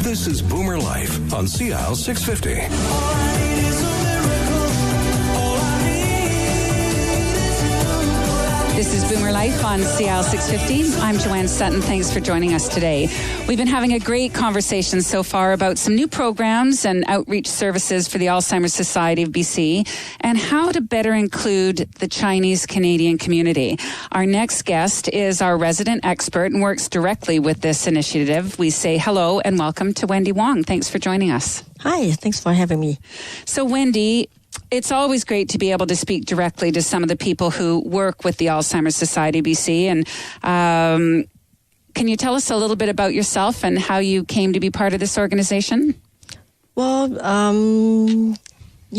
This is BoomerLife on CL650. This is BoomerLife on CL650. I'm Joanne Sutton. Thanks for joining us today. We've been having a great conversation so far about some new programs and outreach services for the Alzheimer's Society of BC and how to better include the Chinese Canadian community. Our next guest is our resident expert and works directly with this initiative. We say hello and welcome to Wendy Wong. Thanks for joining us. Hi, thanks for having me. So Wendy, it's always great to be able to speak directly to some of the people who work with the Alzheimer's Society BC. And can you tell us a little bit about yourself and how you came to be part of this organization? Well,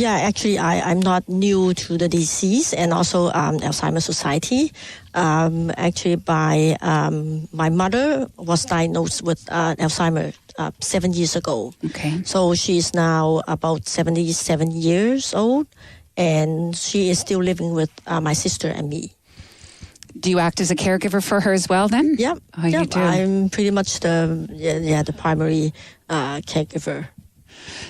actually, I'm not new to the disease and also Alzheimer's Society. Actually, my mother was diagnosed with Alzheimer's 7 years ago. Okay. So she's now about 77 years old, and she is still living with my sister and me. Do you act as a caregiver for her as well then? Yeah. Oh, you do? I'm pretty much the primary caregiver.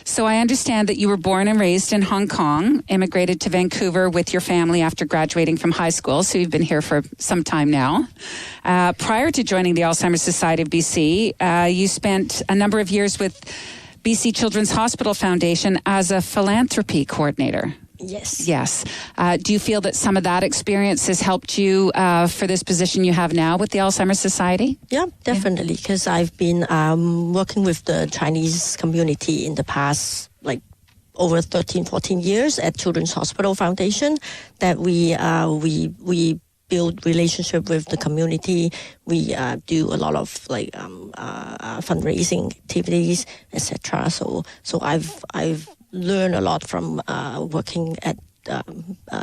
So I understand that you were born and raised in Hong Kong, immigrated to Vancouver with your family after graduating from high school, so you've been here for some time now. Prior to joining the Alzheimer's Society of BC, you spent a number of years with BC Children's Hospital Foundation as a philanthropy coordinator. Yes. Yes. Do you feel that some of that experience has helped you for this position you have now with the Alzheimer's Society? Yeah, definitely. Because I've been working with the Chinese community in the past, over 13, 14 years at Children's Hospital Foundation. That we build relationship with the community. We do a lot of fundraising activities, etc. So I've learned a lot from working at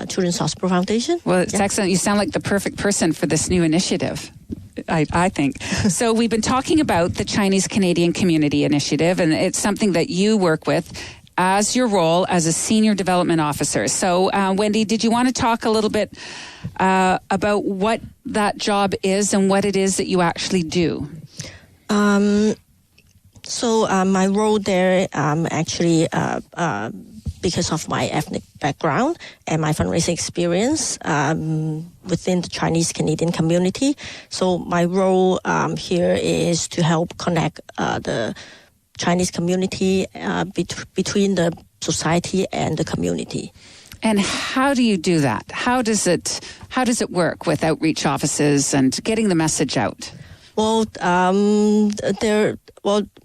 Children's Hospital Foundation. Well, it's excellent. You sound like the perfect person for this new initiative, I think. So we've been talking about the Chinese Canadian Community Initiative, and it's something that you work with as your role as a Senior Development Officer. So, Wendy, did you want to talk a little bit about what that job is and what it is that you actually do? So my role there actually because of my ethnic background and my fundraising experience within the Chinese Canadian community. So my role here is to help connect the Chinese community between the society and the community. And how do you do that? How does it work with outreach offices and getting the message out? Well,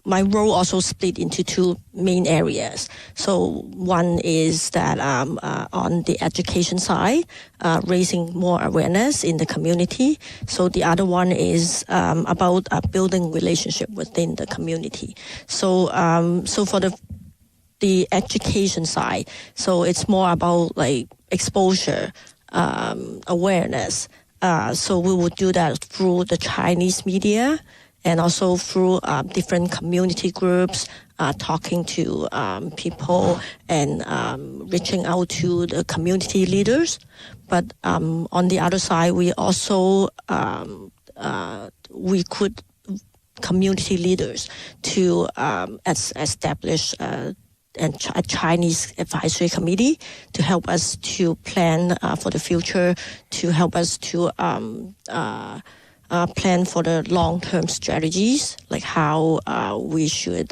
my role also split into two main areas. So one is that on the education side, raising more awareness in the community. So the other one is about building relationship within the community. So for the education side, so it's more about exposure, awareness. So we would do that through the Chinese media and also through different community groups, talking to people and reaching out to the community leaders. But on the other side, we also recruit community leaders to establish a Chinese advisory committee to help us to plan for the future, to help us to plan for the long-term strategies, like how we should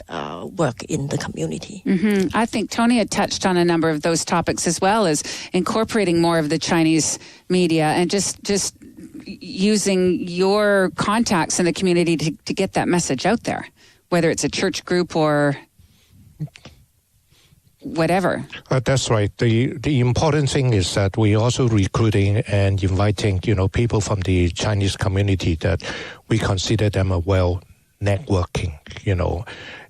work in the community. Mm-hmm. I think Tony had touched on a number of those topics as well, as incorporating more of the Chinese media and just using your contacts in the community to get that message out there, whether it's a church group or whatever. That's right. The important thing is that we also recruiting and inviting, people from the Chinese community that we consider them a well networking,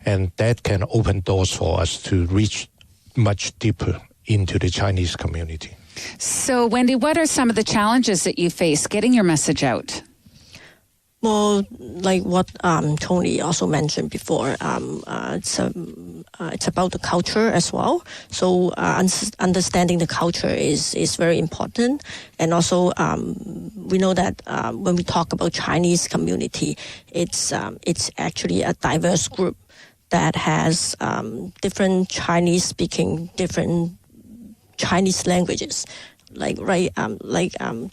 and that can open doors for us to reach much deeper into the Chinese community. So, Wendy, what are some of the challenges that you face getting your message out? Well, like what Tony also mentioned before, it's about the culture as well. So understanding the culture is very important. And also we know that when we talk about Chinese community, it's actually a diverse group that has different Chinese speaking, different Chinese languages. Like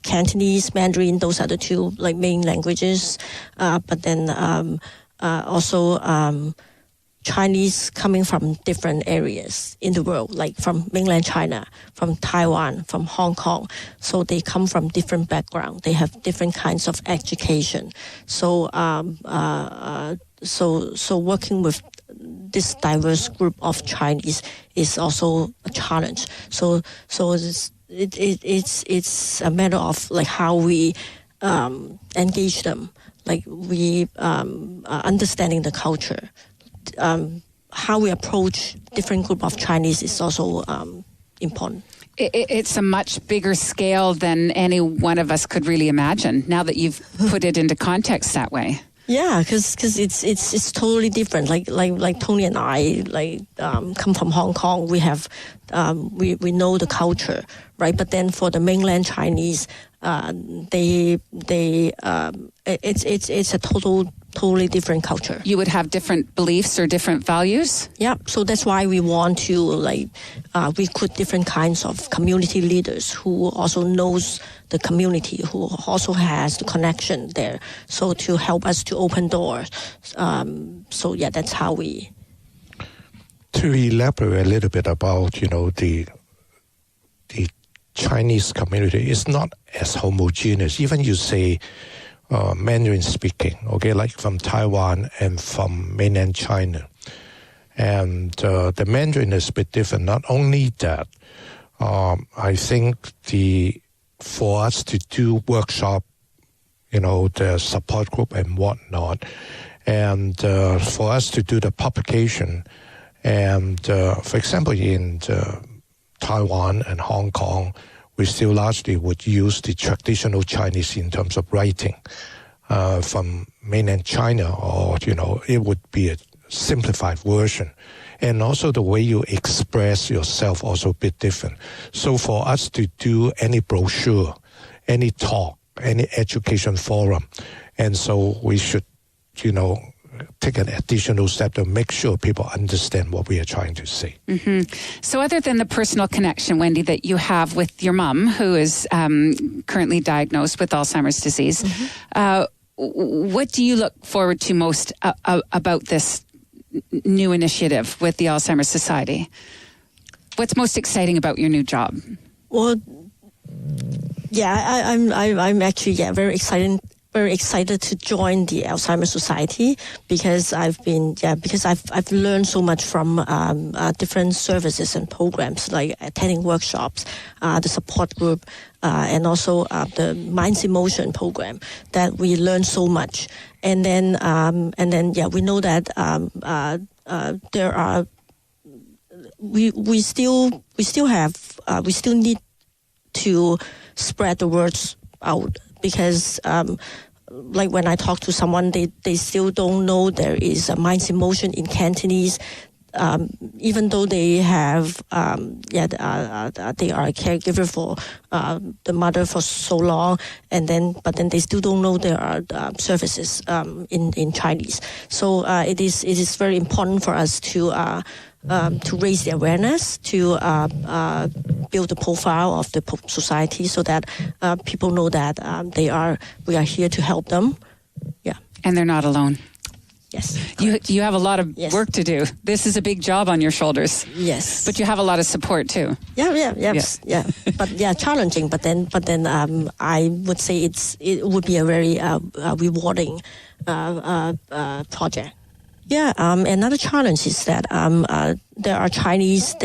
Cantonese, Mandarin, those are the two like main languages. But then also Chinese coming from different areas in the world, like from mainland China, from Taiwan, from Hong Kong. So they come from different backgrounds. They have different kinds of education. So so working with this diverse group of Chinese is also a challenge. So it's a matter of like how we engage them, like we understanding the culture. How we approach different group of Chinese is also important. It's a much bigger scale than any one of us could really imagine. Now that you've put it into context that way. Yeah, because it's totally different. Like Tony and I come from Hong Kong. We have we know the culture, right? But then for the mainland Chinese, it's a totally different culture. You would have different beliefs or different values? Yeah, so that's why we want to recruit different kinds of community leaders who also knows the community, who also has the connection there, so to help us to open doors. So yeah, that's how we... To elaborate a little bit about, the Chinese community is not as homogeneous. Even you say Mandarin speaking, okay, like from Taiwan and from mainland China. And the Mandarin is a bit different. Not only that, I think for us to do workshop, the support group and whatnot, and for us to do the publication, and for example, in Taiwan and Hong Kong, we still largely would use the traditional Chinese in terms of writing. From mainland China, or, it would be a simplified version. And also the way you express yourself also a bit different. So for us to do any brochure, any talk, any education forum, and so we should, take an additional step to make sure people understand what we are trying to say. Mm-hmm. So other than the personal connection, Wendy, that you have with your mom, who is currently diagnosed with Alzheimer's disease, what do you look forward to most about this new initiative with the Alzheimer's Society? What's most exciting about your new job? Well, yeah, I'm actually very excited to join the Alzheimer's Society because I've learned so much from different services and programs, like attending workshops, the support group, and also the Minds in Motion program, that we learn so much. And then we know that there are we still need to spread the words out, because like when I talk to someone, they still don't know there is a Minds in Motion in Cantonese, even though they have they are a caregiver for the mother for so long, but then they still don't know there are services in Chinese. So it is very important for us to raise the awareness, to build the profile of the society, so that people know that we are here to help them. Yeah. And they're not alone. Yes. You have a lot of work to do. This is a big job on your shoulders. Yes. But you have a lot of support too. Yeah. But challenging. But then I would say it would be a very rewarding project. Yeah. Another challenge is that there are Chinese.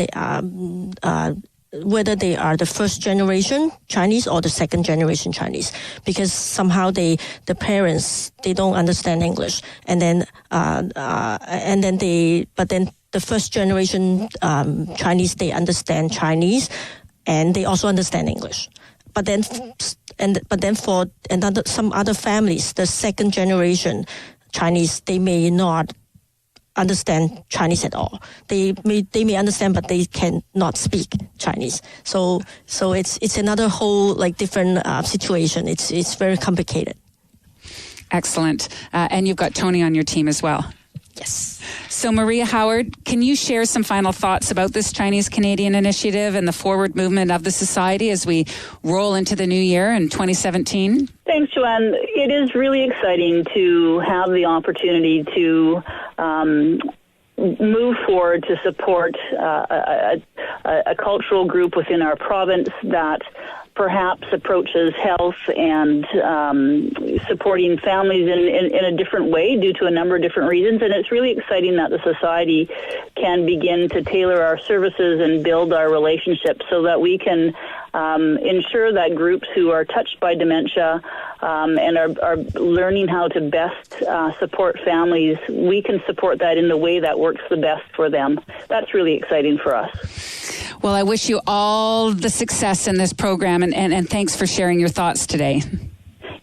Whether they are the first generation Chinese or the second generation Chinese, because somehow the parents, they don't understand English, but then the first generation Chinese, they understand Chinese, and they also understand English. But then for some other families, the second generation Chinese, they may not understand Chinese at all. They may understand, but they cannot speak Chinese. So it's another whole different situation. It's very complicated. Excellent. And you've got Tony on your team as well. Yes. So Maria Howard, can you share some final thoughts about this Chinese-Canadian initiative and the forward movement of the society as we roll into the new year in 2017? Thanks, Joanne. It is really exciting to have the opportunity to move forward to support a cultural group within our province that perhaps approaches health and supporting families in a different way due to a number of different reasons. And it's really exciting that the society can begin to tailor our services and build our relationships so that we can ensure that groups who are touched by dementia and are learning how to best support families, we can support that in the way that works the best for them. That's really exciting for us. Well, I wish you all the success in this program, and thanks for sharing your thoughts today.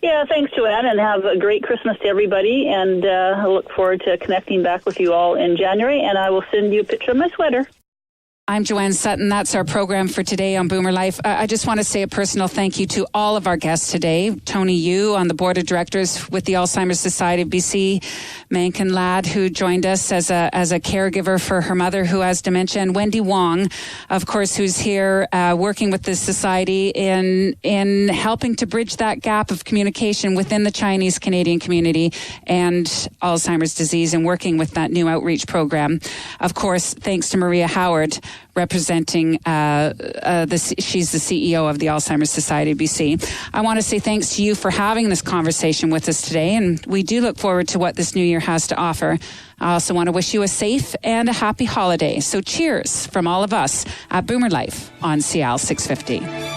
Yeah, thanks, Joanne, and have a great Christmas to everybody, and I look forward to connecting back with you all in January, and I will send you a picture of my sweater. I'm Joanne Sutton. That's our program for today on BoomerLife. I just want to say a personal thank you to all of our guests today. Tony Yu on the board of directors with the Alzheimer's Society of BC, Mankin Ladd, who joined us as a caregiver for her mother who has dementia, and Wendy Wong, of course, who's here working with the society in helping to bridge that gap of communication within the Chinese Canadian community and Alzheimer's disease, and working with that new outreach program. Of course, thanks to Maria Howard, representing she's the CEO of the Alzheimer's Society of BC. I want to say thanks to you for having this conversation with us today, and we do look forward to what this new year has to offer. I also want to wish you a safe and a happy holiday. So cheers from all of us at BoomerLife on CL 650.